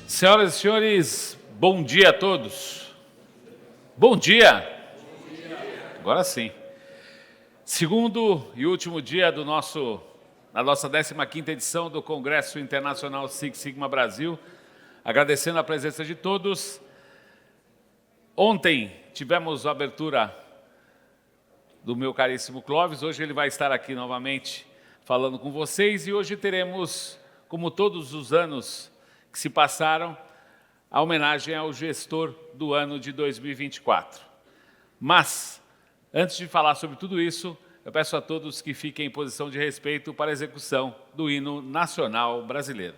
Senhoras e senhores, bom dia a todos. Bom dia. Agora sim. Segundo e último dia da nossa 15ª edição do Congresso Internacional Six Sigma Brasil, agradecendo a presença de todos. Ontem tivemos a abertura do meu caríssimo Clóvis, hoje ele vai estar aqui novamente falando com vocês e hoje teremos, como todos os anos que se passaram, a homenagem ao gestor do ano de 2024. Mas, antes de falar sobre tudo isso, eu peço a todos que fiquem em posição de respeito para a execução do hino nacional brasileiro.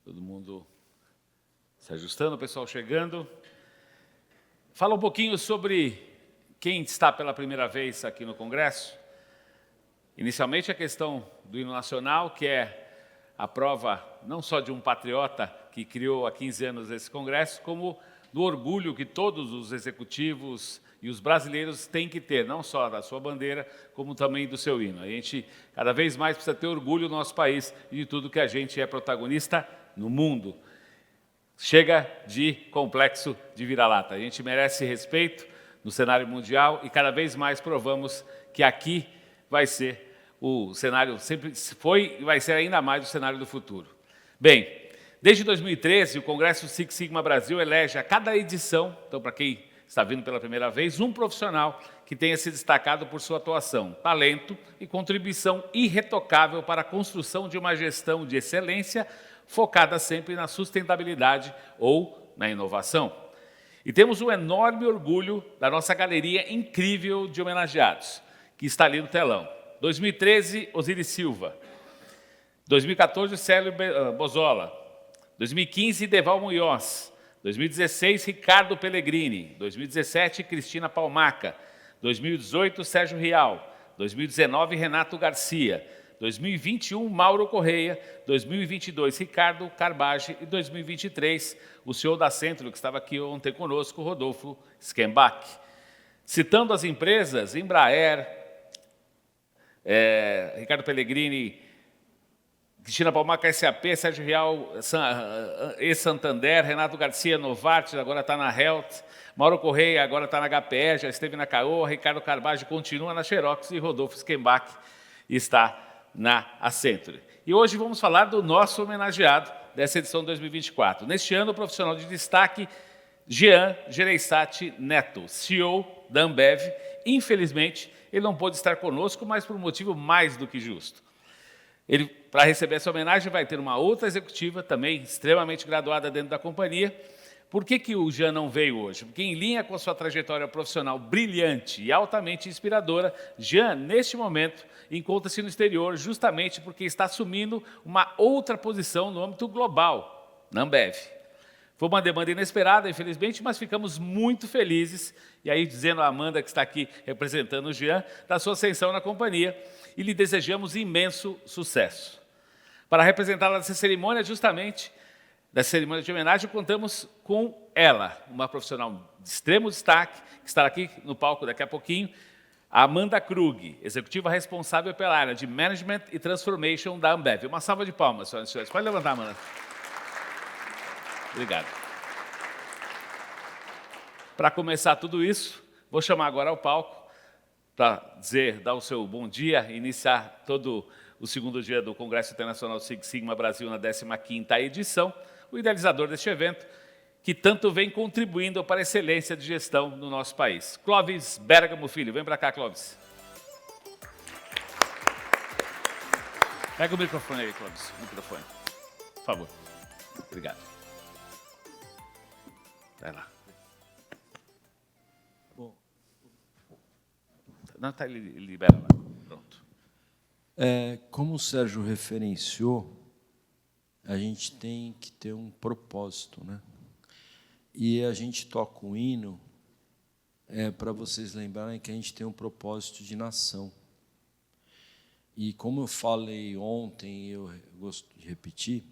Todo mundo se ajustando, o pessoal chegando. Fala um pouquinho sobre quem está pela primeira vez aqui no Congresso. Inicialmente a questão do hino nacional, que é a prova não só de um patriota que criou há 15 anos esse Congresso, como do orgulho que todos os executivos e os brasileiros têm que ter, não só da sua bandeira, como também do seu hino. A gente cada vez mais precisa ter orgulho no nosso país e de tudo que a gente é protagonista no mundo. Chega de complexo de vira-lata. A gente merece respeito no cenário mundial e cada vez mais provamos que aqui vai ser o cenário, sempre foi e vai ser ainda mais o cenário do futuro. Bem, desde 2013, o Congresso Six Sigma Brasil elege a cada edição, então para quem está vindo pela primeira vez, um profissional que tenha se destacado por sua atuação, talento e contribuição irretocável para a construção de uma gestão de excelência focada sempre na sustentabilidade ou na inovação. E temos um enorme orgulho da nossa galeria incrível de homenageados, que está ali no telão. 2013, Osiris Silva. 2014, Célio Bozola. 2015, Deval Munhoz. 2016, Ricardo Pellegrini. 2017, Cristina Palmaca. 2018, Sérgio Rial. 2019, Renato Garcia. 2021, Mauro Correia. 2022, Ricardo Carbage. E 2023, o CEO da Centro, que estava aqui ontem conosco, Rodolfo Schembach. Citando as empresas, Embraer, Ricardo Pellegrini, Cristina Palmaca, SAP, Sérgio Rial, e-Santander, Renato Garcia, Novartis, agora está na Health, Mauro Correia, agora está na HPE, já esteve na Caoa, Ricardo Carbage continua na Xerox e Rodolfo Schembach está na Accenture. E hoje vamos falar do nosso homenageado dessa edição 2024. Neste ano, o profissional de destaque, Jean Gereissati Neto, CEO da Ambev. Infelizmente, ele não pôde estar conosco, mas por um motivo mais do que justo. Ele, para receber essa homenagem, vai ter uma outra executiva, também extremamente graduada dentro da companhia. Por que o Jean não veio hoje? Porque, em linha com a sua trajetória profissional brilhante e altamente inspiradora, Jean, neste momento, encontra-se no exterior justamente porque está assumindo uma outra posição no âmbito global, na Ambev. Foi uma demanda inesperada, infelizmente, mas ficamos muito felizes, e aí dizendo a Amanda, que está aqui representando o Jean, da sua ascensão na companhia, e lhe desejamos imenso sucesso. Para representá-la nessa cerimônia, justamente, dessa cerimônia de homenagem, contamos com ela, uma profissional de extremo destaque, que estará aqui no palco daqui a pouquinho, a Amanda Krug, executiva responsável pela área de Management e Transformation da Ambev. Uma salva de palmas, senhoras e senhores. Pode levantar, Amanda. Obrigado. Para começar tudo isso, vou chamar agora ao palco para dar o seu bom dia, iniciar todo o segundo dia do Congresso Internacional Six Sigma Brasil na 15ª edição, o idealizador deste evento, que tanto vem contribuindo para a excelência de gestão no nosso país. Clóvis Bergamo Filho, vem para cá, Clóvis. Pega o microfone aí, Clóvis, o microfone, por favor. Obrigado. Vai lá. Bom. Não, tá, ele libera lá. Pronto. Como o Sérgio referenciou, a gente tem que ter um propósito, né? E a gente toca o hino para vocês lembrarem que a gente tem um propósito de nação. E como eu falei ontem, eu gosto de repetir,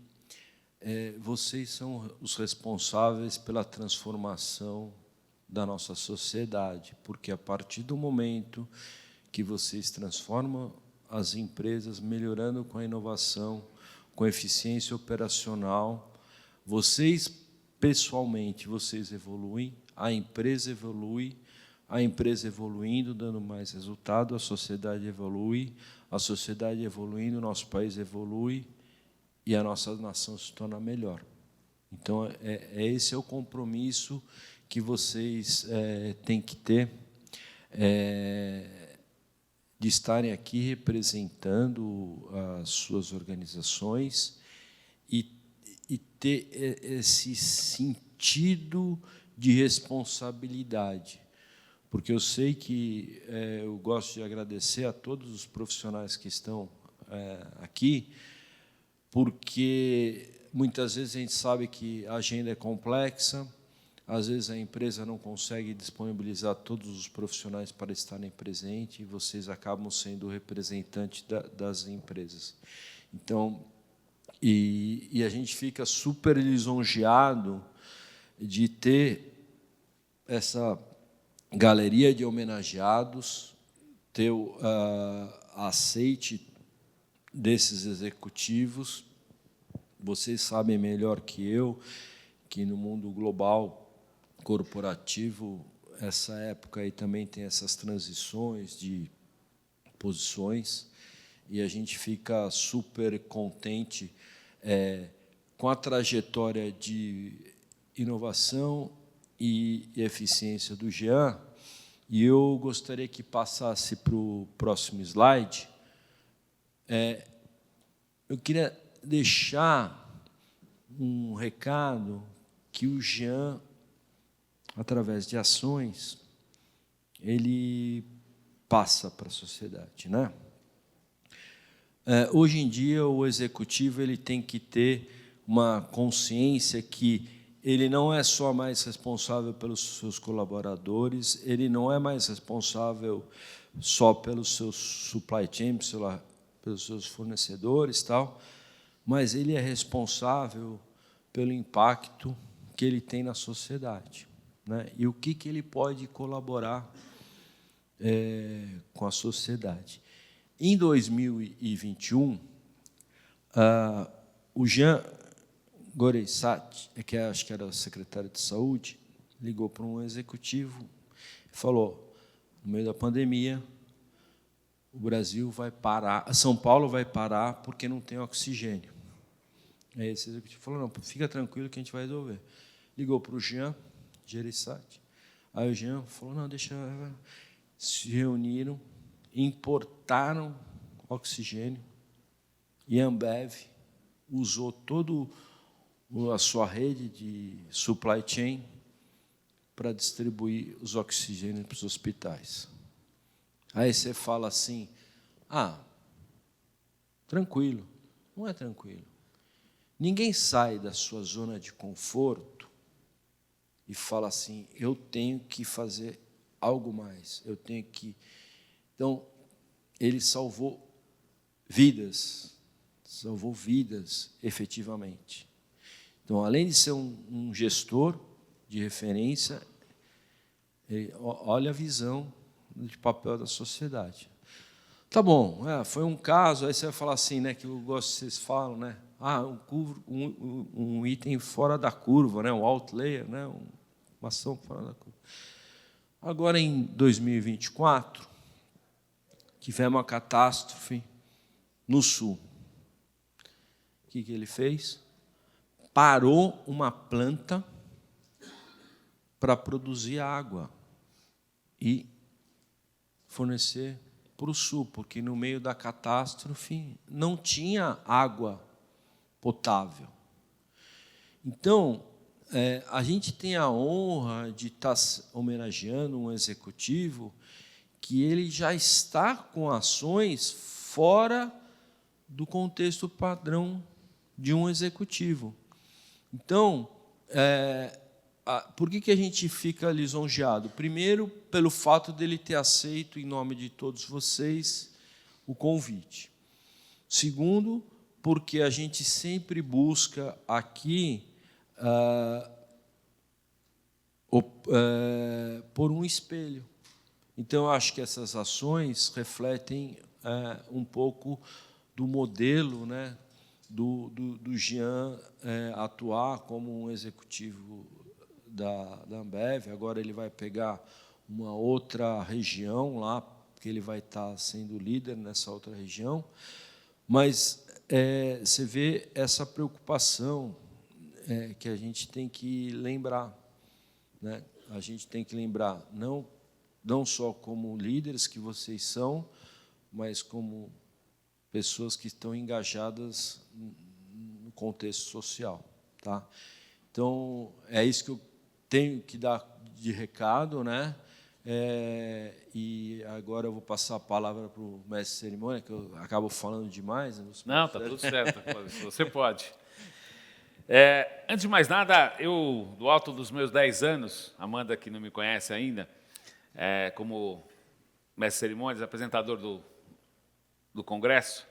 vocês são os responsáveis pela transformação da nossa sociedade, porque a partir do momento que vocês transformam as empresas, melhorando com a inovação, com eficiência operacional, vocês, pessoalmente, vocês evoluem, a empresa evolui, a empresa evoluindo, dando mais resultado, a sociedade evoluindo, o nosso país evolui e a nossa nação se torna melhor. Então, esse é o compromisso que vocês têm que ter, de estarem aqui representando as suas organizações e ter esse sentido de responsabilidade. Porque eu sei que eu gosto de agradecer a todos os profissionais que estão aqui, porque muitas vezes a gente sabe que a agenda é complexa, às vezes a empresa não consegue disponibilizar todos os profissionais para estarem presentes e vocês acabam sendo o representante das empresas. Então, e a gente fica super lisonjeado de ter essa galeria de homenageados, ter o aceite desses executivos. Vocês sabem melhor que eu que no mundo global, corporativo, essa época aí também tem essas transições de posições, e a gente fica super contente com a trajetória de inovação e eficiência do Jean. E eu gostaria que passasse para o próximo slide. Eu queria deixar um recado que o Jean, através de ações, ele passa para a sociedade, né? Hoje em dia, o executivo ele tem que ter uma consciência que ele não é só mais responsável pelos seus colaboradores, ele não é mais responsável só pelos seus supply chain, pelos seus fornecedores, tal, mas ele é responsável pelo impacto que ele tem na sociedade, né? E o que ele pode colaborar com a sociedade. Em 2021, o Jean Goreissat, que acho que era o secretário de Saúde, ligou para um executivo e falou, no meio da pandemia, o Brasil vai parar, São Paulo vai parar porque não tem oxigênio. Aí esse executivo falou, não, fica tranquilo que a gente vai resolver. Ligou para o Jean Goreissat. Aí o Jean falou, não, deixa... Se reuniram, importaram oxigênio, e a Ambev usou toda a sua rede de supply chain para distribuir os oxigênios para os hospitais. Aí você fala assim, tranquilo. Não é tranquilo. Ninguém sai da sua zona de conforto e fala assim, eu tenho que fazer algo mais, eu tenho que... Então, ele salvou vidas efetivamente. Então, além de ser um gestor de referência, ele olha a visão de papel da sociedade. Tá bom, foi um caso, aí você vai falar assim, né, que eu gosto que vocês falam, né? Um item fora da curva, né, um outlier, né, uma ação fora da curva. Agora, em 2024, tivemos uma catástrofe no Sul. O que ele fez? Parou uma planta para produzir água e fornecer para o Sul, porque no meio da catástrofe não tinha água potável. Então, a gente tem a honra de estar homenageando um executivo que ele já está com ações fora do contexto padrão de um executivo. Então, por que a gente fica lisonjeado? Primeiro, pelo fato dele ter aceito, em nome de todos vocês, o convite. Segundo, porque a gente sempre busca aqui por um espelho. Então, eu acho que essas ações refletem um pouco do modelo, né, do Jean atuar como um executivo da Ambev. Agora ele vai pegar uma outra região lá, porque ele vai estar sendo líder nessa outra região. Mas você vê essa preocupação que a gente tem que lembrar, né? A gente tem que lembrar, não só como líderes que vocês são, mas como pessoas que estão engajadas no contexto social, tá? Então, é isso que eu tenho que dar de recado, né? E agora eu vou passar a palavra para o mestre de cerimônia, que eu acabo falando demais. Não, está tudo certo, você pode. Antes de mais nada, eu, do alto dos meus 10 anos, Amanda, que não me conhece ainda, como mestre de cerimônias, apresentador do Congresso,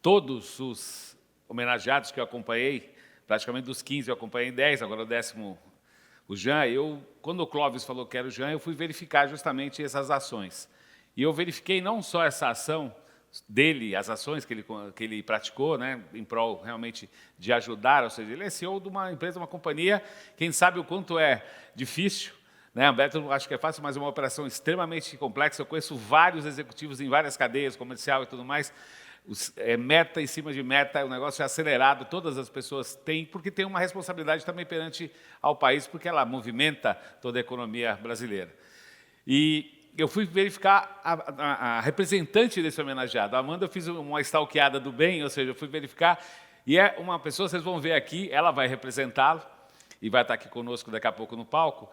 todos os homenageados que eu acompanhei, praticamente dos 15 eu acompanhei 10, agora o 10º, o Jean. Quando o Clóvis falou que era o Jean, eu fui verificar justamente essas ações. E eu verifiquei não só essa ação dele, as ações que ele praticou, né, em prol realmente de ajudar, ou seja, ele é CEO de uma empresa, uma companhia, quem sabe o quanto é difícil, né, a Ambev acho que é fácil, mas é uma operação extremamente complexa, eu conheço vários executivos em várias cadeias, comercial e tudo mais, meta em cima de meta, o negócio é acelerado, todas as pessoas têm, porque tem uma responsabilidade também perante ao país, porque ela movimenta toda a economia brasileira. E eu fui verificar a representante desse homenageado. A Amanda, eu fiz uma stalkeada do bem, ou seja, eu fui verificar, e é uma pessoa, vocês vão ver aqui, ela vai representá-lo, e vai estar aqui conosco daqui a pouco no palco,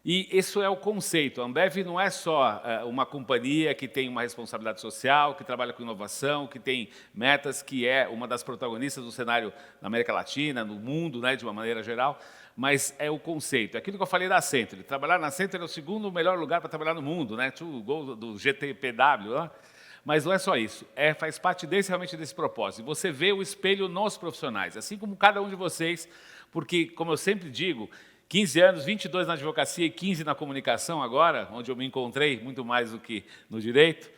e isso é o conceito. A Ambev não é só uma companhia que tem uma responsabilidade social, que trabalha com inovação, que tem metas, que é uma das protagonistas do cenário na América Latina, no mundo, né, de uma maneira geral, mas é o conceito. É aquilo que eu falei da Accenture. Trabalhar na Accenture é o segundo melhor lugar para trabalhar no mundo, né? O gol do GTPW, né? Mas não é só isso. Faz parte realmente desse propósito. Você vê o espelho nos profissionais, assim como cada um de vocês, porque, como eu sempre digo, 15 anos, 22 na advocacia e 15 na comunicação agora, onde eu me encontrei muito mais do que no direito,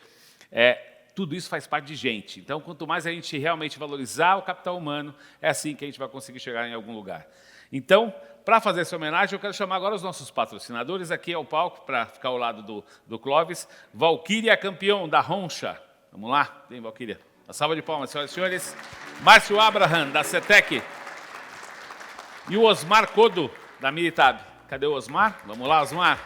tudo isso faz parte de gente. Então, quanto mais a gente realmente valorizar o capital humano, é assim que a gente vai conseguir chegar em algum lugar. Então, para fazer essa homenagem, eu quero chamar agora os nossos patrocinadores aqui ao palco, para ficar ao lado do Clóvis. Valquíria, campeão da Roncha. Vamos lá? Vem, Valquíria. Uma salva de palmas, senhoras e senhores. Márcio Abraham, da CETEC. E o Osmar Codo, da Militab. Cadê o Osmar? Vamos lá, Osmar.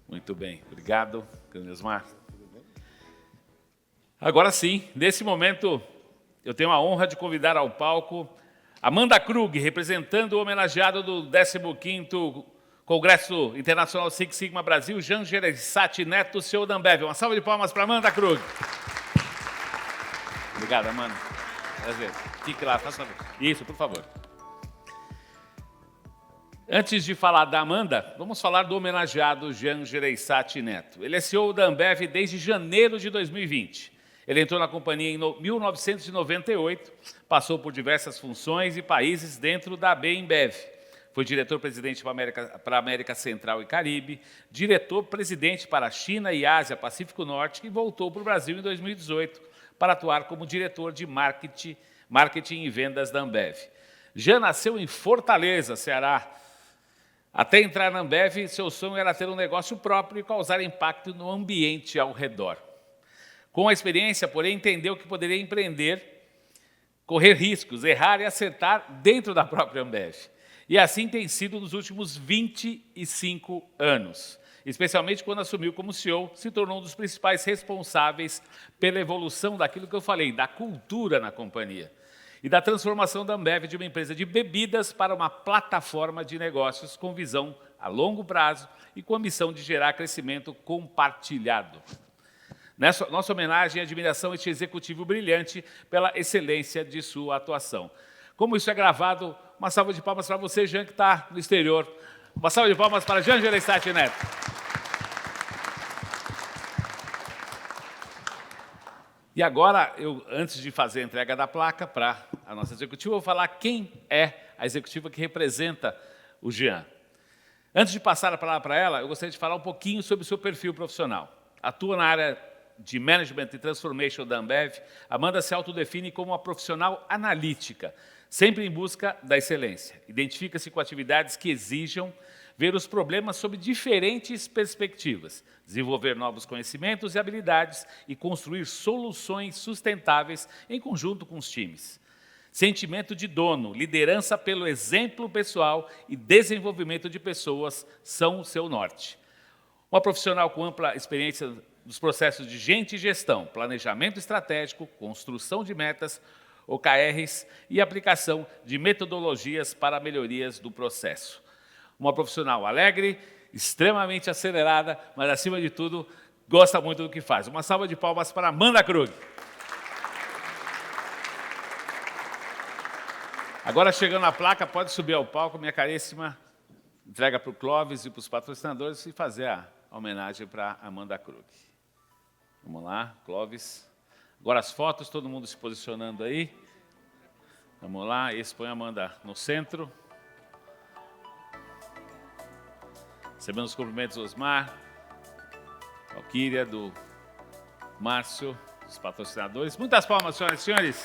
Muito bem, obrigado, Osmar. Agora sim, nesse momento, eu tenho a honra de convidar ao palco Amanda Krug, representando o homenageado do 15º Congresso Internacional Six Sigma Brasil, Jean Gereissati Neto, CEO da Ambev. Uma salva de palmas para Amanda Krug. Obrigado, Amanda. Prazer. Fique lá, faça isso, por favor. Antes de falar da Amanda, vamos falar do homenageado Jean Gereissati Neto. Ele é CEO da Ambev desde janeiro de 2020. Ele entrou na companhia em 1998, passou por diversas funções e países dentro da Ambev. Foi diretor-presidente para a América Central e Caribe, diretor-presidente para a China e Ásia Pacífico Norte e voltou para o Brasil em 2018 para atuar como diretor de marketing e vendas da Ambev. Jean nasceu em Fortaleza, Ceará. Até entrar na Ambev, seu sonho era ter um negócio próprio e causar impacto no ambiente ao redor. Com a experiência, porém, entendeu que poderia empreender, correr riscos, errar e acertar dentro da própria Ambev. E assim tem sido nos últimos 25 anos. Especialmente quando assumiu como CEO, se tornou um dos principais responsáveis pela evolução daquilo que eu falei, da cultura na companhia. E da transformação da Ambev de uma empresa de bebidas para uma plataforma de negócios com visão a longo prazo e com a missão de gerar crescimento compartilhado. Nossa homenagem e admiração a este executivo brilhante pela excelência de sua atuação. Como isso é gravado, uma salva de palmas para você, Jean, que está no exterior. Uma salva de palmas para Jean Gereissati Neto. E agora, antes de fazer a entrega da placa para a nossa executiva, eu vou falar quem é a executiva que representa o Jean. Antes de passar a palavra para ela, eu gostaria de falar um pouquinho sobre o seu perfil profissional. Atua na área de Management e Transformation da Ambev. Amanda se autodefine como uma profissional analítica, sempre em busca da excelência. Identifica-se com atividades que exijam ver os problemas sob diferentes perspectivas, desenvolver novos conhecimentos e habilidades e construir soluções sustentáveis em conjunto com os times. Sentimento de dono, liderança pelo exemplo pessoal e desenvolvimento de pessoas são o seu norte. Uma profissional com ampla experiência dos processos de gente e gestão, planejamento estratégico, construção de metas, OKRs e aplicação de metodologias para melhorias do processo. Uma profissional alegre, extremamente acelerada, mas, acima de tudo, gosta muito do que faz. Uma salva de palmas para Amanda Krug. Agora, chegando na placa, pode subir ao palco, minha caríssima, entrega para o Clóvis e para os patrocinadores e fazer a homenagem para Amanda Krug. Vamos lá, Clóvis. Agora as fotos, todo mundo se posicionando aí. Vamos lá, esse põe a Amanda no centro. Recebendo os cumprimentos do Osmar, Valquíria, do Márcio, dos patrocinadores. Muitas palmas, senhoras e senhores.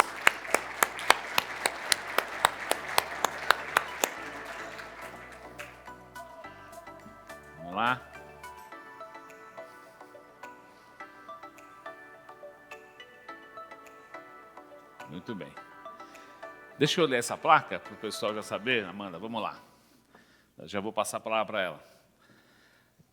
Vamos lá. Muito bem. Deixa eu ler essa placa para o pessoal já saber. Amanda, vamos lá. Eu já vou passar a palavra para ela.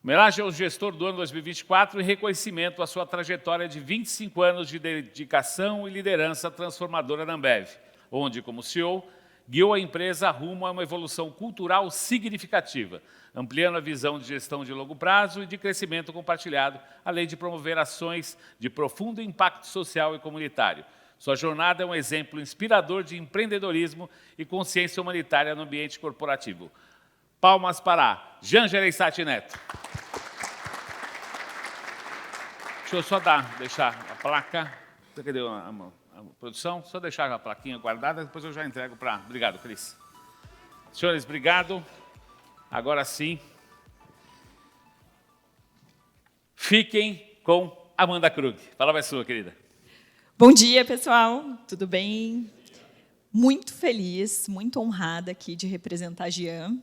Homenagem ao gestor do ano 2024 e reconhecimento à sua trajetória de 25 anos de dedicação e liderança transformadora na Ambev, onde, como CEO, guiou a empresa rumo a uma evolução cultural significativa, ampliando a visão de gestão de longo prazo e de crescimento compartilhado, além de promover ações de profundo impacto social e comunitário. Sua jornada é um exemplo inspirador de empreendedorismo e consciência humanitária no ambiente corporativo. Palmas para Jean Gereissati Neto. Deixa eu só deixar a placa. Cadê a produção? Só deixar a plaquinha guardada, depois eu já entrego para... Obrigado, Cris. Senhores, obrigado. Agora sim. Fiquem com Amanda Krug. A palavra é sua, querida. Bom dia, pessoal. Tudo bem? Muito feliz, muito honrada aqui de representar a Jean.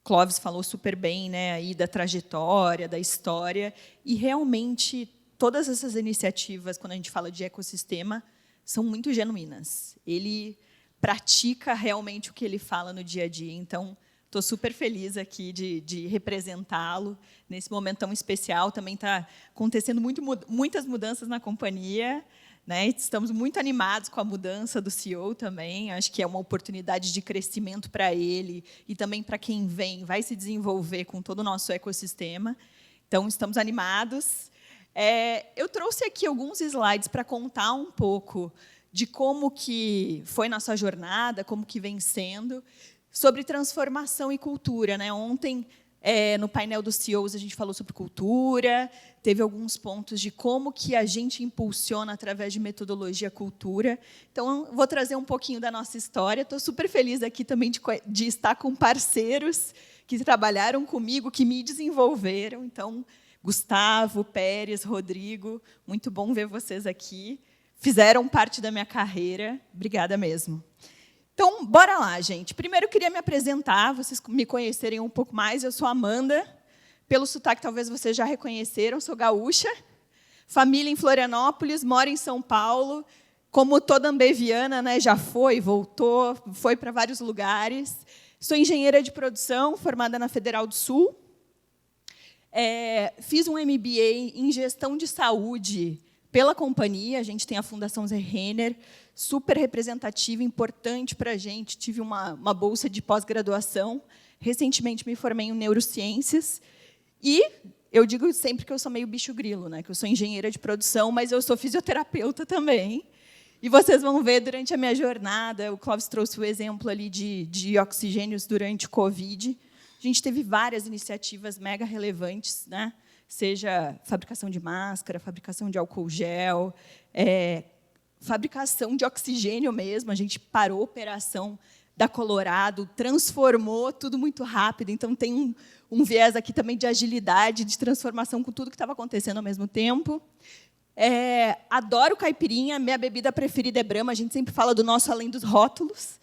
Clóvis falou super bem, né, aí da trajetória, da história, e realmente todas essas iniciativas, quando a gente fala de ecossistema, são muito genuínas. Ele pratica realmente o que ele fala no dia a dia, então estou super feliz aqui de representá-lo nesse momento tão especial. Também está acontecendo muitas mudanças na companhia, né? Estamos muito animados com a mudança do CEO também. Acho que é uma oportunidade de crescimento para ele e também para quem vai se desenvolver com todo o nosso ecossistema. Então, estamos animados. Eu trouxe aqui alguns slides para contar um pouco de como que foi nossa jornada, como que vem sendo, sobre transformação e cultura, né? Ontem, no painel dos CEOs, a gente falou sobre cultura, teve alguns pontos de como que a gente impulsiona através de metodologia cultura. Então, vou trazer um pouquinho da nossa história. Estou super feliz aqui também de estar com parceiros que trabalharam comigo, que me desenvolveram. Então, Gustavo, Pérez, Rodrigo, muito bom ver vocês aqui. Fizeram parte da minha carreira. Obrigada mesmo. Então, bora lá, gente. Primeiro, eu queria me apresentar, vocês me conhecerem um pouco mais. Eu sou Amanda. Pelo sotaque, talvez vocês já reconheceram. Sou gaúcha. Família em Florianópolis, moro em São Paulo. Como toda ambeviana, né, já foi, voltou, foi para vários lugares. Sou engenheira de produção, formada na Federal do Sul. Fiz um MBA em gestão de saúde pela companhia. A gente tem a Fundação Zé Renner, super representativa, importante para a gente. Tive uma bolsa de pós-graduação. Recentemente, me formei em neurociências. E eu digo sempre que eu sou meio bicho-grilo, né? Que eu sou engenheira de produção, mas eu sou fisioterapeuta também. E vocês vão ver durante a minha jornada, o Clóvis trouxe o exemplo ali de oxigênios durante o Covid. A gente teve várias iniciativas mega relevantes, né? Seja fabricação de máscara, fabricação de álcool gel, fabricação de oxigênio mesmo. A gente parou a operação da Colorado, transformou tudo muito rápido. Então, tem um viés aqui também de agilidade, de transformação com tudo que estava acontecendo ao mesmo tempo. Adoro caipirinha, minha bebida preferida é Brahma. A gente sempre fala do nosso além dos rótulos.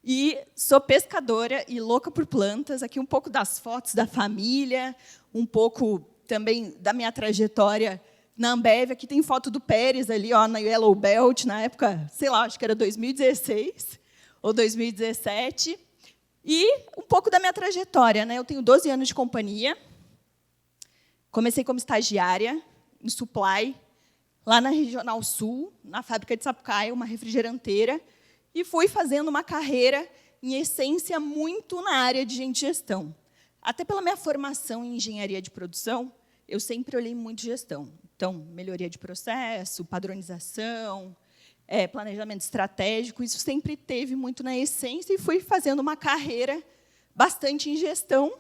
E sou pescadora e louca por plantas. Aqui um pouco das fotos da família, um pouco também da minha trajetória na Ambev. Aqui tem foto do Pérez ali, ó, na Yellow Belt, na época, sei lá, acho que era 2016 ou 2017. E um pouco da minha trajetória, né? Eu tenho 12 anos de companhia. Comecei como estagiária em supply, lá na Regional Sul, na fábrica de Sapucaia, uma refrigeranteira, e fui fazendo uma carreira, em essência, muito na área de gestão. Até pela minha formação em engenharia de produção, eu sempre olhei muito gestão. Então, melhoria de processo, padronização, planejamento estratégico, isso sempre teve muito na essência, e fui fazendo uma carreira bastante em gestão.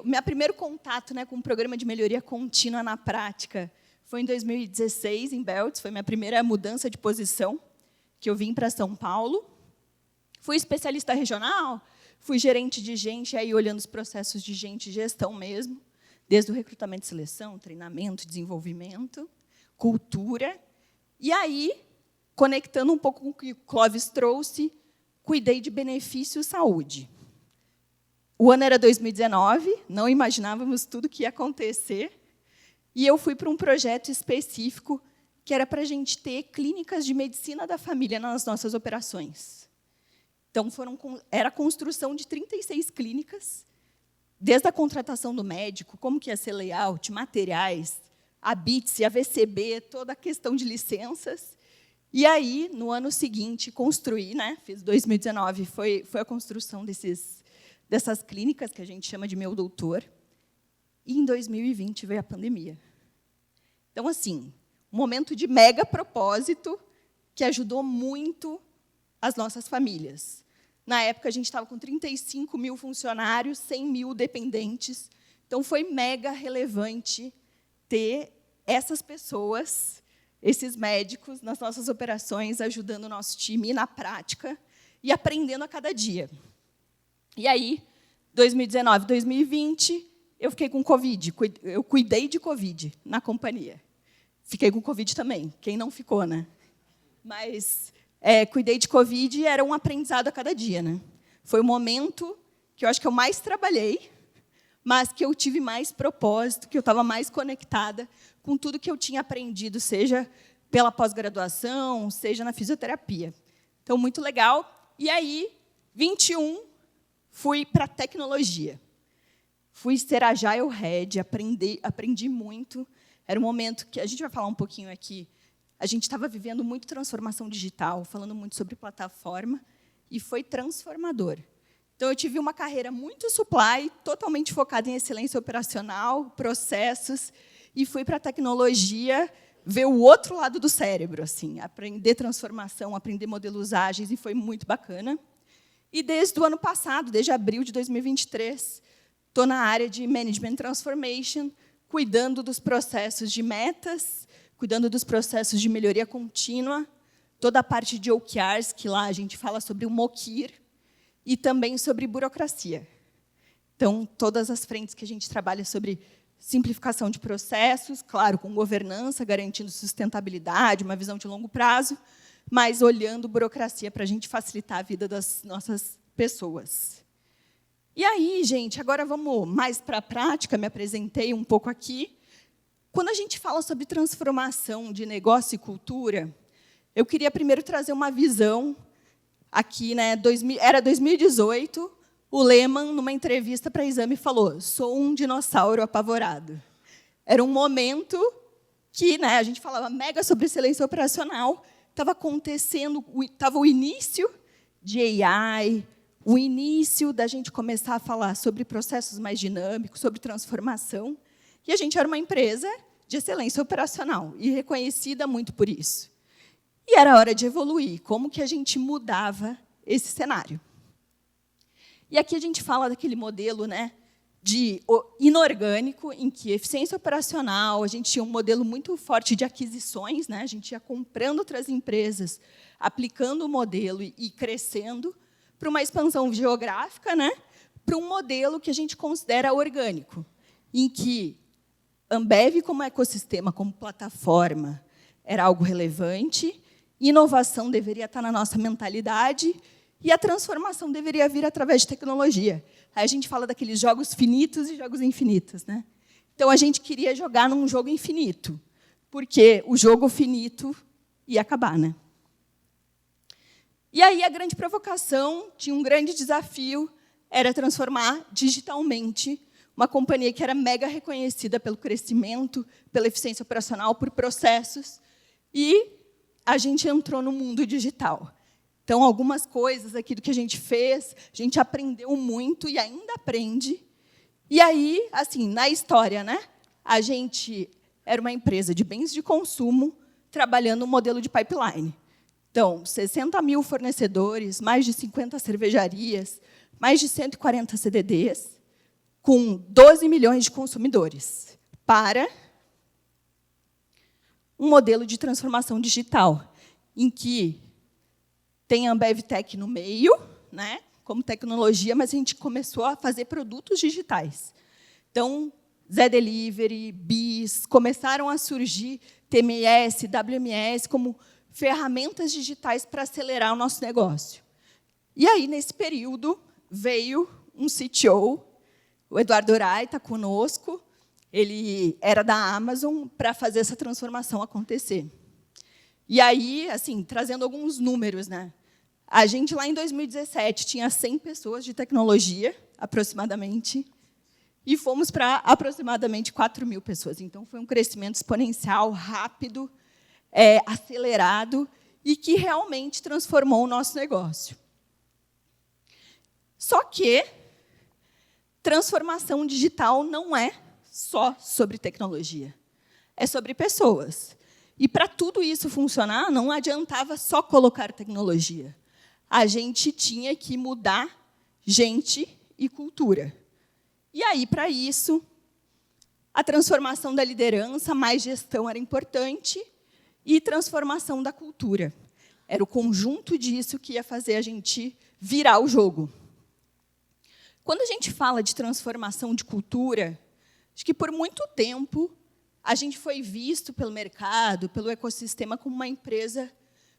Meu primeiro contato, né, com o programa de melhoria contínua na prática foi em 2016, em Belts, foi minha primeira mudança de posição, que eu vim para São Paulo. Fui especialista regional, Fui gerente de gente, aí olhando os processos de gente e gestão mesmo, desde o recrutamento e seleção, treinamento, desenvolvimento, cultura. E aí, conectando um pouco com o que o Clóvis trouxe, cuidei de benefício saúde. O ano era 2019, não imaginávamos tudo que ia acontecer, e eu fui para um projeto específico que era para a gente ter clínicas de medicina da família nas nossas operações. Então, era a construção de 36 clínicas, desde a contratação do médico, como que ia ser layout, materiais, a BITS, a VCB, toda a questão de licenças. E aí, no ano seguinte, construí, né? Fiz 2019, foi a construção dessas clínicas, que a gente chama de Meu Doutor. E, em 2020, veio a pandemia. Então, assim, um momento de mega propósito que ajudou muito as nossas famílias. Na época, a gente estava com 35 mil funcionários, 100 mil dependentes. Então, foi mega relevante ter essas pessoas, esses médicos, nas nossas operações, ajudando o nosso time na prática e aprendendo a cada dia. E aí, 2019, 2020, eu fiquei com Covid. Eu cuidei de Covid na companhia. Fiquei com Covid também. Quem não ficou, né? Mas cuidei de Covid e era um aprendizado a cada dia, né? Foi o momento que eu acho que eu mais trabalhei, mas que eu tive mais propósito, que eu estava mais conectada com tudo que eu tinha aprendido, seja pela pós-graduação, seja na fisioterapia. Então, muito legal. E aí, 21, fui para a tecnologia. Fui ser Agile Head, aprendi muito. Era um momento que a gente vai falar um pouquinho aqui. A gente estava vivendo muito transformação digital, falando muito sobre plataforma, e foi transformador. Então, eu tive uma carreira muito supply, totalmente focada em excelência operacional, processos, e fui para a tecnologia ver o outro lado do cérebro, assim, aprender transformação, aprender modelos ágeis, e foi muito bacana. E desde o ano passado, desde abril de 2023, estou na área de Management Transformation, cuidando dos processos de metas, cuidando dos processos de melhoria contínua, toda a parte de OKRs, que lá a gente fala sobre o MOKIR, e também sobre burocracia. Então, todas as frentes que a gente trabalha sobre simplificação de processos, claro, com governança, garantindo sustentabilidade, uma visão de longo prazo, mas olhando burocracia para a gente facilitar a vida das nossas pessoas. E aí, gente, agora vamos mais para a prática, me apresentei um pouco aqui. Quando a gente fala sobre transformação de negócio e cultura, eu queria primeiro trazer uma visão aqui, né? Era 2018, o Lehman, numa entrevista para Exame, falou: sou um dinossauro apavorado. Era um momento que, né, a gente falava mega sobre excelência operacional, estava acontecendo, estava o início de AI, o início da gente começar a falar sobre processos mais dinâmicos, sobre transformação, e a gente era uma empresa de excelência operacional, e reconhecida muito por isso. E era hora de evoluir. Como que a gente mudava esse cenário? E aqui a gente fala daquele modelo, né, de inorgânico, em que eficiência operacional, a gente tinha um modelo muito forte de aquisições, né, a gente ia comprando outras empresas, aplicando o modelo e crescendo, para uma expansão geográfica, né, para um modelo que a gente considera orgânico, em que Ambev, como ecossistema, como plataforma, era algo relevante, inovação deveria estar na nossa mentalidade e a transformação deveria vir através de tecnologia. Aí a gente fala daqueles jogos finitos e jogos infinitos, né? Então, a gente queria jogar num jogo infinito, porque o jogo finito ia acabar, né? E aí, a grande provocação, tinha um grande desafio, era transformar digitalmente uma companhia que era mega reconhecida pelo crescimento, pela eficiência operacional, por processos, e a gente entrou no mundo digital. Então, algumas coisas aqui do que a gente fez, a gente aprendeu muito e ainda aprende. E aí, assim, na história, né, a gente era uma empresa de bens de consumo, trabalhando um modelo de pipeline. Então, 60 mil fornecedores, mais de 50 cervejarias, mais de 140 CDDs, com 12 milhões de consumidores, para um modelo de transformação digital, em que tem a Ambev Tech no meio, né? como tecnologia, mas a gente começou a fazer produtos digitais. Então, Zé Delivery, BIS, começaram a surgir TMS, WMS, como ferramentas digitais para acelerar o nosso negócio. E aí, nesse período, veio um CTO, o Eduardo Orai está conosco, ele era da Amazon, para fazer essa transformação acontecer. E aí, assim, trazendo alguns números, né? A gente, lá em 2017, tinha 100 pessoas de tecnologia, aproximadamente, e fomos para aproximadamente 4.000 pessoas. Então, foi um crescimento exponencial, rápido, acelerado, e que realmente transformou o nosso negócio. Só que transformação digital não é só sobre tecnologia, é sobre pessoas. E, para tudo isso funcionar, não adiantava só colocar tecnologia. A gente tinha que mudar gente e cultura. E aí, para isso, a transformação da liderança, mais gestão era importante, e transformação da cultura. Era o conjunto disso que ia fazer a gente virar o jogo. Quando a gente fala de transformação de cultura, acho que, por muito tempo, a gente foi visto pelo mercado, pelo ecossistema, como uma empresa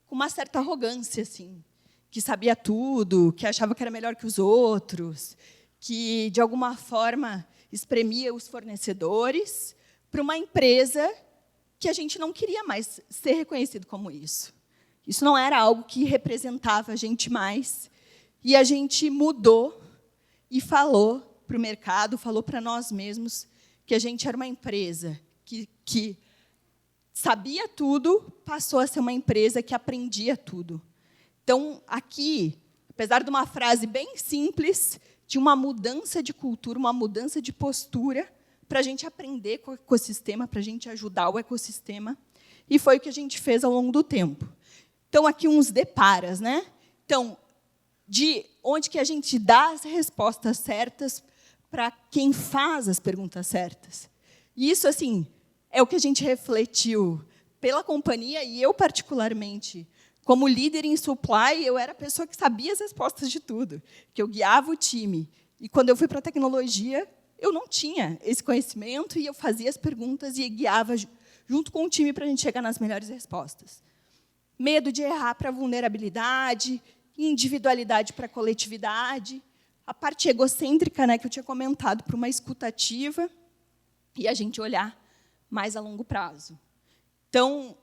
com uma certa arrogância, assim, que sabia tudo, que achava que era melhor que os outros, que, de alguma forma, espremia os fornecedores, para uma empresa que a gente não queria mais ser reconhecido como isso. Isso não era algo que representava a gente mais. E a gente mudou e falou para o mercado, falou para nós mesmos, que a gente era uma empresa que sabia tudo, passou a ser uma empresa que aprendia tudo. Então, aqui, apesar de uma frase bem simples, tinha uma mudança de cultura, uma mudança de postura, para a gente aprender com o ecossistema, para a gente ajudar o ecossistema, e foi o que a gente fez ao longo do tempo. Então, aqui uns deparas, né? Então, de onde que a gente dá as respostas certas para quem faz as perguntas certas. E isso, assim, é o que a gente refletiu pela companhia, e eu, particularmente, como líder em supply, eu era a pessoa que sabia as respostas de tudo, que eu guiava o time. E, quando eu fui para a tecnologia, eu não tinha esse conhecimento, e eu fazia as perguntas e guiava junto com o time para a gente chegar nas melhores respostas. Medo de errar para vulnerabilidade, individualidade para coletividade, a parte egocêntrica, né, que eu tinha comentado, para uma escutativa, e a gente olhar mais a longo prazo. Então,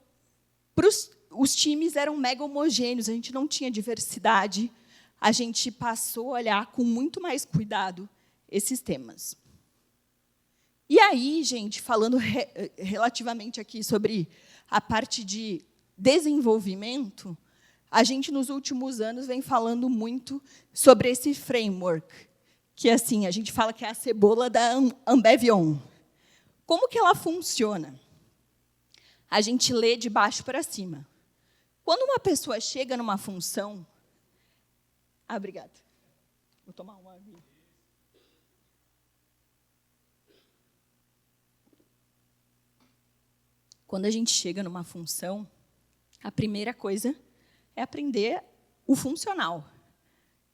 os times eram mega homogêneos, a gente não tinha diversidade, a gente passou a olhar com muito mais cuidado esses temas. E aí, gente, falando relativamente aqui sobre a parte de desenvolvimento, a gente, nos últimos anos, vem falando muito sobre esse framework, que, assim, a gente fala que é a cebola da Ambev-On. Como que ela funciona? A gente lê de baixo para cima. Quando uma pessoa chega numa função... obrigada. Vou tomar uma aqui. Quando a gente chega numa função, a primeira coisa é aprender o funcional.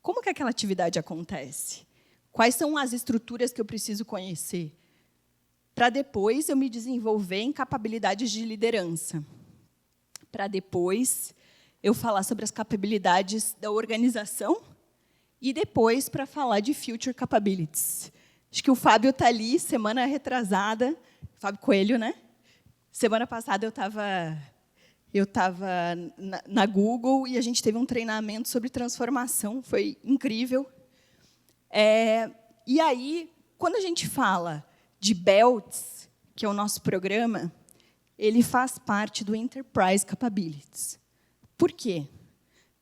Como que aquela atividade acontece? Quais são as estruturas que eu preciso conhecer? Para depois eu me desenvolver em capabilidades de liderança. Para depois eu falar sobre as capabilidades da organização e depois para falar de future capabilities. Acho que o Fábio está ali, semana retrasada, Fábio Coelho, né? Semana passada eu estava na Google e a gente teve um treinamento sobre transformação, foi incrível. E aí, quando a gente fala de BELTS, que é o nosso programa, ele faz parte do Enterprise Capabilities. Por quê?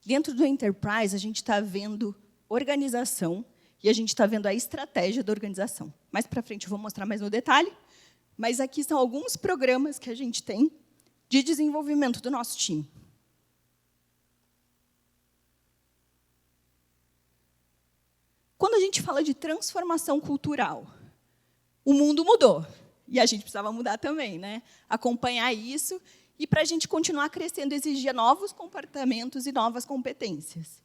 Dentro do Enterprise, a gente está vendo organização e a gente está vendo a estratégia da organização. Mais para frente eu vou mostrar mais no detalhe, mas aqui são alguns programas que a gente tem de desenvolvimento do nosso time. Quando a gente fala de transformação cultural, o mundo mudou. E a gente precisava mudar também, né? Acompanhar isso. E, para a gente continuar crescendo, exigia novos comportamentos e novas competências.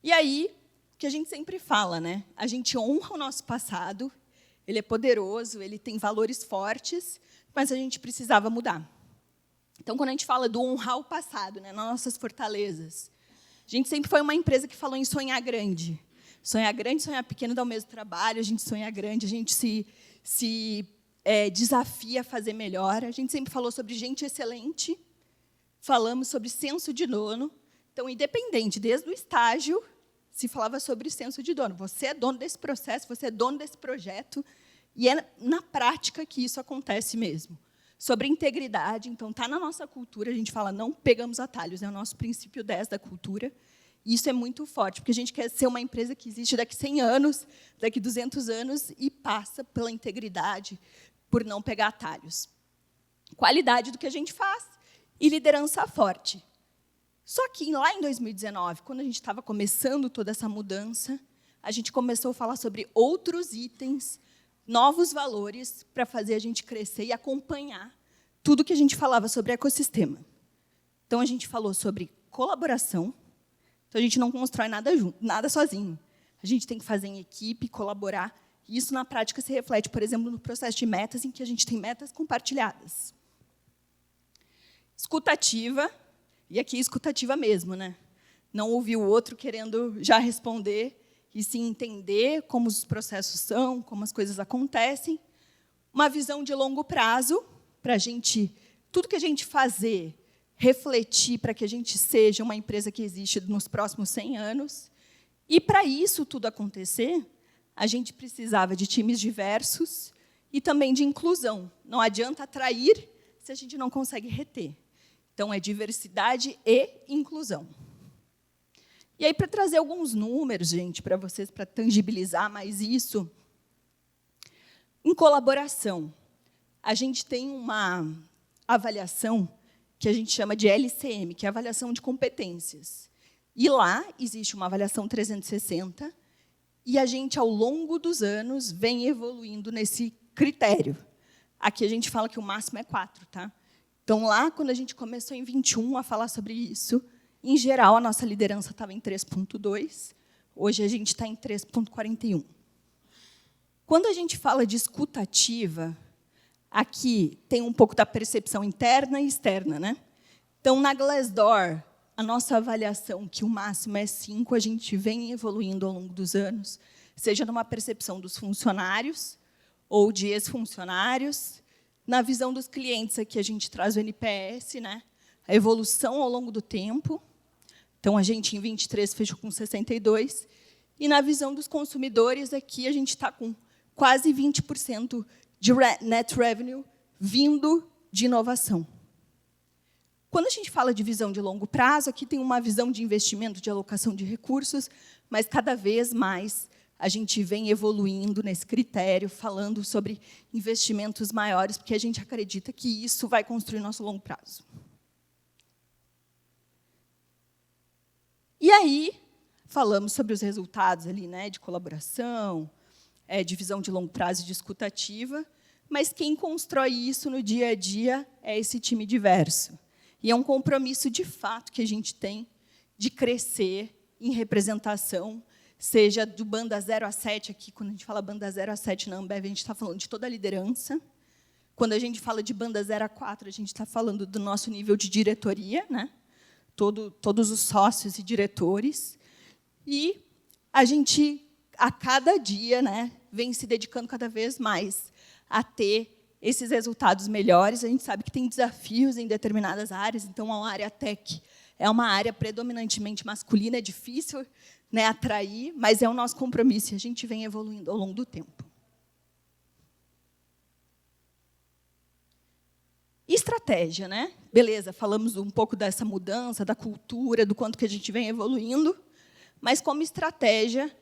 E aí, o que a gente sempre fala, né? A gente honra o nosso passado, ele é poderoso, ele tem valores fortes, mas a gente precisava mudar. Então, quando a gente fala do honrar o passado, né, nas nossas fortalezas, a gente sempre foi uma empresa que falou em sonhar grande. Sonhar grande, sonhar pequeno dá o mesmo trabalho, a gente sonha grande, a gente se desafia a fazer melhor. A gente sempre falou sobre gente excelente, falamos sobre senso de dono. Então, independente, desde o estágio, se falava sobre senso de dono. Você é dono desse processo, você é dono desse projeto, e é na prática que isso acontece mesmo. Sobre integridade, então, está na nossa cultura, a gente fala, não pegamos atalhos, é o nosso princípio 10 da cultura. E isso é muito forte, porque a gente quer ser uma empresa que existe daqui 100 anos, daqui 200 anos, e passa pela integridade, por não pegar atalhos. Qualidade do que a gente faz e liderança forte. Só que, lá em 2019, quando a gente estava começando toda essa mudança, a gente começou a falar sobre outros itens, novos valores, para fazer a gente crescer e acompanhar tudo que a gente falava sobre ecossistema. Então, a gente falou sobre colaboração. Então, a gente não constrói nada junto, nada sozinho. A gente tem que fazer em equipe, colaborar. E isso, na prática, se reflete, por exemplo, no processo de metas, em que a gente tem metas compartilhadas. Escutativa, e aqui escutativa mesmo, né? Não ouvir o outro querendo já responder, e sim entender como os processos são, como as coisas acontecem. Uma visão de longo prazo, para a gente, tudo que a gente fazer, refletir para que a gente seja uma empresa que existe nos próximos 100 anos. E, para isso tudo acontecer, a gente precisava de times diversos e também de inclusão. Não adianta atrair se a gente não consegue reter. Então, é diversidade e inclusão. E aí, para trazer alguns números, gente, para vocês, para tangibilizar mais isso, em colaboração, a gente tem uma avaliação que a gente chama de LCM, que é a avaliação de competências. E lá existe uma avaliação 360, e a gente, ao longo dos anos, vem evoluindo nesse critério. Aqui a gente fala que o máximo é 4, tá? Então, lá, quando a gente começou em 21 a falar sobre isso, em geral, a nossa liderança estava em 3,2. Hoje, a gente está em 3,41. Quando a gente fala de escutativa, aqui tem um pouco da percepção interna e externa, né? Então, na Glassdoor, a nossa avaliação, que o máximo é 5, a gente vem evoluindo ao longo dos anos, seja numa percepção dos funcionários ou de ex-funcionários. Na visão dos clientes, aqui a gente traz o NPS, né? A evolução ao longo do tempo. Então, a gente, em 23, fechou com 62. E, na visão dos consumidores, aqui a gente está com quase 20% de net revenue vindo de inovação. Quando a gente fala de visão de longo prazo, aqui tem uma visão de investimento, de alocação de recursos, mas, cada vez mais, a gente vem evoluindo nesse critério, falando sobre investimentos maiores, porque a gente acredita que isso vai construir nosso longo prazo. E aí, falamos sobre os resultados ali, né, de colaboração, de visão de longo prazo e de escutativa, mas quem constrói isso no dia a dia é esse time diverso. E é um compromisso, de fato, que a gente tem de crescer em representação, seja do banda 0 a 7, aqui, quando a gente fala banda 0 a 7 na Ambev, a gente está falando de toda a liderança. Quando a gente fala de banda 0 a 4, a gente está falando do nosso nível de diretoria, né? Todos os sócios e diretores. E a gente, a cada dia, né, vem se dedicando cada vez mais a ter esses resultados melhores. A gente sabe que tem desafios em determinadas áreas, então a área tech é uma área predominantemente masculina, é difícil, né, atrair, mas é o nosso compromisso, e a gente vem evoluindo ao longo do tempo. Estratégia, né? Beleza, falamos um pouco dessa mudança, da cultura, do quanto que a gente vem evoluindo, mas, como estratégia,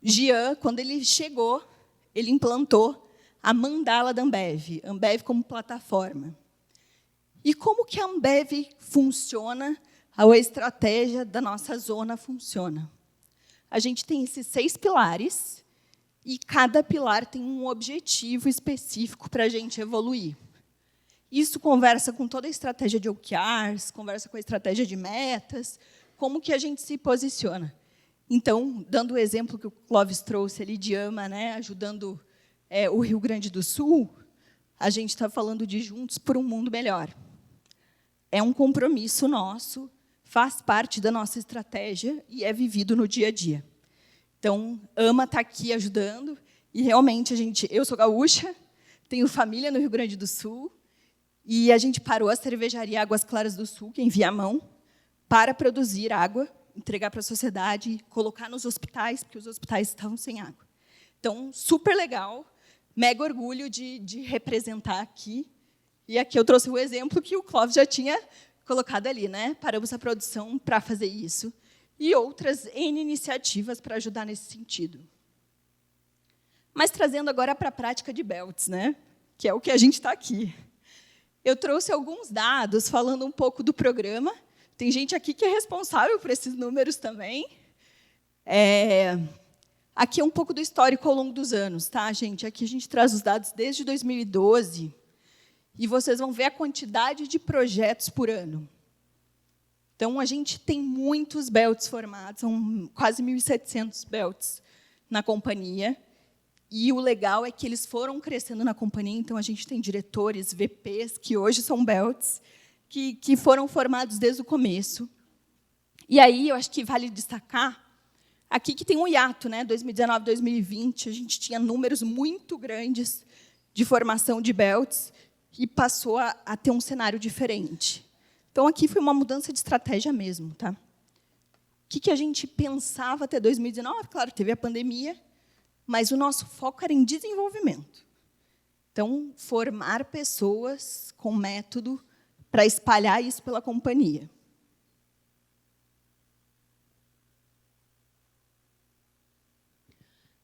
Jean, quando ele chegou, ele implantou a mandala da Ambev, Ambev como plataforma. E como que a Ambev funciona, a estratégia da nossa zona funciona? A gente tem esses 6 pilares, e cada pilar tem um objetivo específico para a gente evoluir. Isso conversa com toda a estratégia de OKRs, conversa com a estratégia de metas, como que a gente se posiciona. Então, dando o exemplo que o Clóvis trouxe ali de AMA, né, ajudando o Rio Grande do Sul, a gente está falando de Juntos por um Mundo Melhor. É um compromisso nosso, faz parte da nossa estratégia e é vivido no dia a dia. Então, AMA está aqui ajudando, e realmente eu sou gaúcha, tenho família no Rio Grande do Sul, e a gente parou a cervejaria Águas Claras do Sul, que é em Viamão, para produzir água, entregar para a sociedade, colocar nos hospitais, porque os hospitais estavam sem água. Então, super legal, mega orgulho de representar aqui. E aqui eu trouxe o exemplo que o Clóvis já tinha colocado ali, né? Paramos a produção para fazer isso. E outras N iniciativas para ajudar nesse sentido. Mas trazendo agora para a prática de belts, né? Que é o que a gente está aqui. Eu trouxe alguns dados falando um pouco do programa. Tem gente aqui que é responsável por esses números também. Aqui é um pouco do histórico ao longo dos anos, tá, gente? Aqui a gente traz os dados desde 2012, e vocês vão ver a quantidade de projetos por ano. Então, a gente tem muitos belts formados, são quase 1.700 belts na companhia, e o legal é que eles foram crescendo na companhia, então a gente tem diretores, VPs, que hoje são belts, que foram formados desde o começo. E aí, eu acho que vale destacar, aqui que tem um hiato, né? 2019, 2020, a gente tinha números muito grandes de formação de belts e passou a ter um cenário diferente. Então, aqui foi uma mudança de estratégia mesmo. Tá? O que a gente pensava até 2019? Claro, teve a pandemia, mas o nosso foco era em desenvolvimento. Então, formar pessoas com método para espalhar isso pela companhia.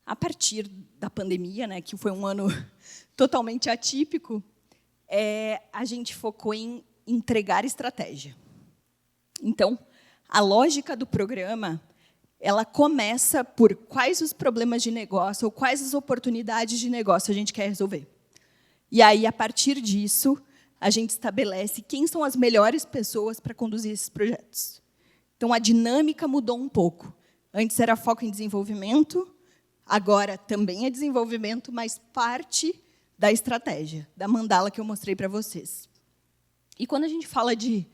A partir da pandemia, né, que foi um ano totalmente atípico, a gente focou em entregar estratégia. Então, a lógica do programa, ela começa por quais os problemas de negócio ou quais as oportunidades de negócio a gente quer resolver. E aí, a partir disso, a gente estabelece quem são as melhores pessoas para conduzir esses projetos. Então, a dinâmica mudou um pouco. Antes era foco em desenvolvimento, agora também é desenvolvimento, mas parte da estratégia, da mandala que eu mostrei para vocês. E quando a gente fala de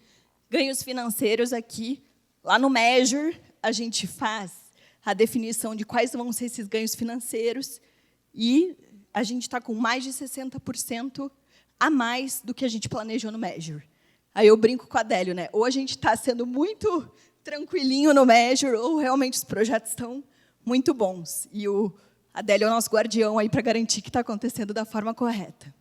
ganhos financeiros aqui, lá no Measure, a gente faz a definição de quais vão ser esses ganhos financeiros e a gente está com mais de 60% a mais do que a gente planejou no Measure. Aí eu brinco com a Adélio, né? Ou a gente está sendo muito tranquilinho no Measure, ou realmente os projetos estão muito bons. E o Adélio é o nosso guardião aí para garantir que está acontecendo da forma correta.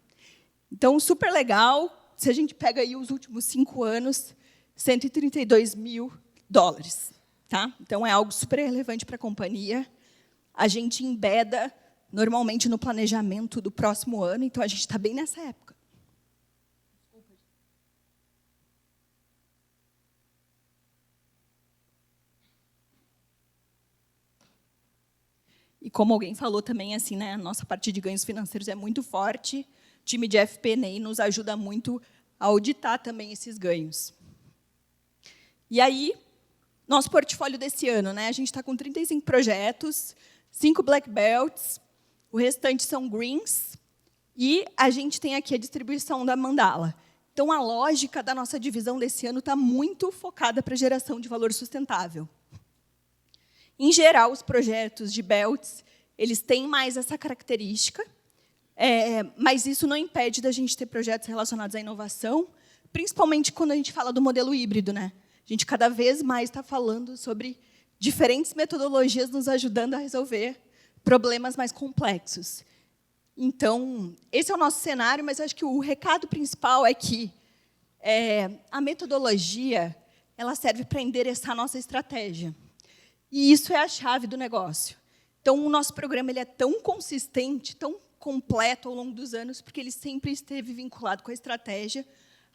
Então, super legal. Se a gente pega aí os últimos 5 anos, $132 mil. Tá? Então, é algo super relevante para a companhia. A gente embeda, normalmente, no planejamento do próximo ano, então a gente está bem nessa época. E como alguém falou também, assim, né, a nossa parte de ganhos financeiros é muito forte. O time de FP&A nos ajuda muito a auditar também esses ganhos. E aí, nosso portfólio desse ano, né, a gente está com 35 projetos, 5 Black Belts, o restante são Greens, e a gente tem aqui a distribuição da mandala. Então, a lógica da nossa divisão desse ano está muito focada para a geração de valor sustentável. Em geral, os projetos de belts, eles têm mais essa característica, mas isso não impede da gente ter projetos relacionados à inovação, principalmente quando a gente fala do modelo híbrido, né? A gente cada vez mais está falando sobre diferentes metodologias nos ajudando a resolver problemas mais complexos. Então, esse é o nosso cenário, mas acho que o recado principal é que a metodologia ela serve para endereçar a nossa estratégia. E isso é a chave do negócio. Então, o nosso programa ele é tão consistente, tão completo ao longo dos anos, porque ele sempre esteve vinculado com a estratégia,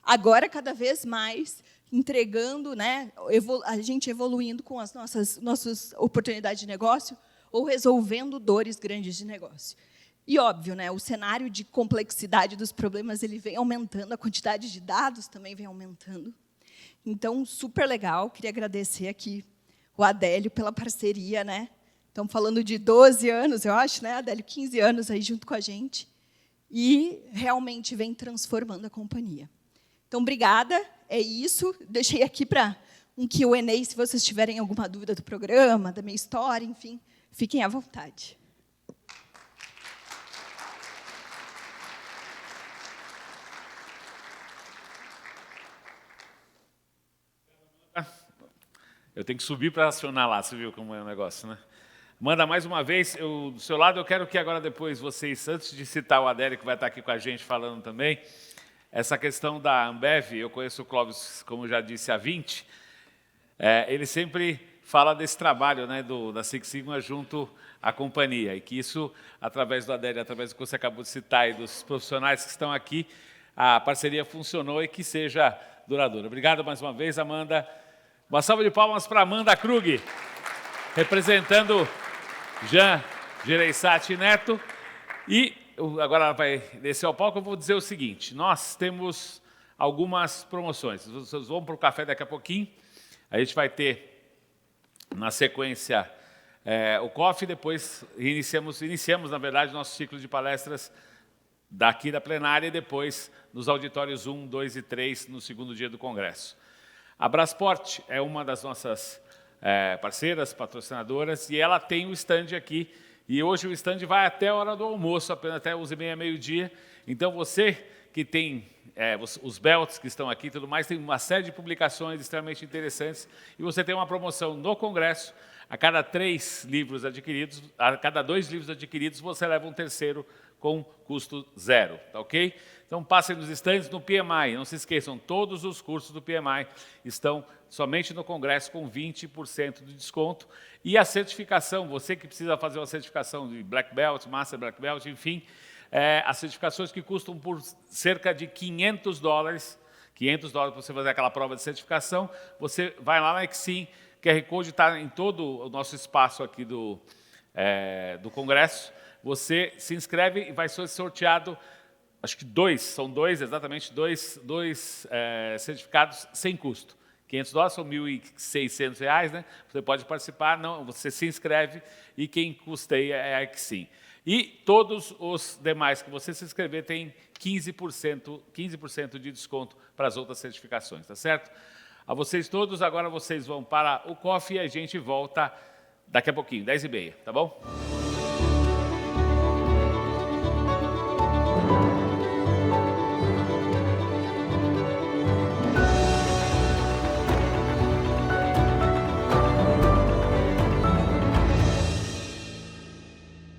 agora, cada vez mais, entregando, né, a gente evoluindo com as nossas oportunidades de negócio ou resolvendo dores grandes de negócio. E, óbvio, né, o cenário de complexidade dos problemas ele vem aumentando, a quantidade de dados também vem aumentando. Então, super legal, queria agradecer aqui o Adélio pela parceria, né? Estamos falando de 12 anos, eu acho, né, Adélio? 15 anos aí junto com a gente. E realmente vem transformando a companhia. Então, obrigada, é isso. Deixei aqui para um Q&A, se vocês tiverem alguma dúvida do programa, da minha história, enfim, fiquem à vontade. Eu tenho que subir para acionar lá, você viu como é o negócio, né? Manda mais uma vez, do seu lado, eu quero que agora depois vocês, antes de citar o Adélio, que vai estar aqui com a gente falando também, essa questão da Ambev, eu conheço o Clóvis, como já disse, há 20, ele sempre fala desse trabalho, né, da Six Sigma junto à companhia, e que isso, através do Adélio, através do que você acabou de citar e dos profissionais que estão aqui, a parceria funcionou e que seja duradoura. Obrigado mais uma vez, Amanda. Uma salva de palmas para Amanda Krug, representando Jean Gereissati Neto. E agora ela vai descer ao palco, eu vou dizer o seguinte, nós temos algumas promoções. Vocês vão para o café daqui a pouquinho, a gente vai ter, na sequência, o coffee, depois iniciamos, na verdade, nosso ciclo de palestras daqui da plenária e depois nos auditórios 1, 2 e 3, no segundo dia do Congresso. A Brasport é uma das nossas parceiras, patrocinadoras, e ela tem o stand aqui, e hoje o stand vai até a hora do almoço, apenas até 11h30, meio-dia. Então, você que tem os belts que estão aqui e tudo mais, tem uma série de publicações extremamente interessantes, e você tem uma promoção no Congresso, a cada 2 livros adquiridos, você leva um terceiro com custo zero, tá ok? Então, passem nos estandes no PMI. Não se esqueçam, todos os cursos do PMI estão somente no Congresso com 20% de desconto. E a certificação, você que precisa fazer uma certificação de Black Belt, Master Black Belt, enfim, as certificações que custam por cerca de $500, para você fazer aquela prova de certificação, você vai lá na Exim, QR Code está em todo o nosso espaço aqui do Congresso, você se inscreve e vai ser sorteado, acho que exatamente dois certificados sem custo. $500 são R$1.600, né? Você pode participar, não, você se inscreve e quem custeia é a Exim. E todos os demais que você se inscrever tem 15% de desconto para as outras certificações, tá certo? A vocês todos, agora vocês vão para o coffee e a gente volta daqui a pouquinho, 10h30, tá bom?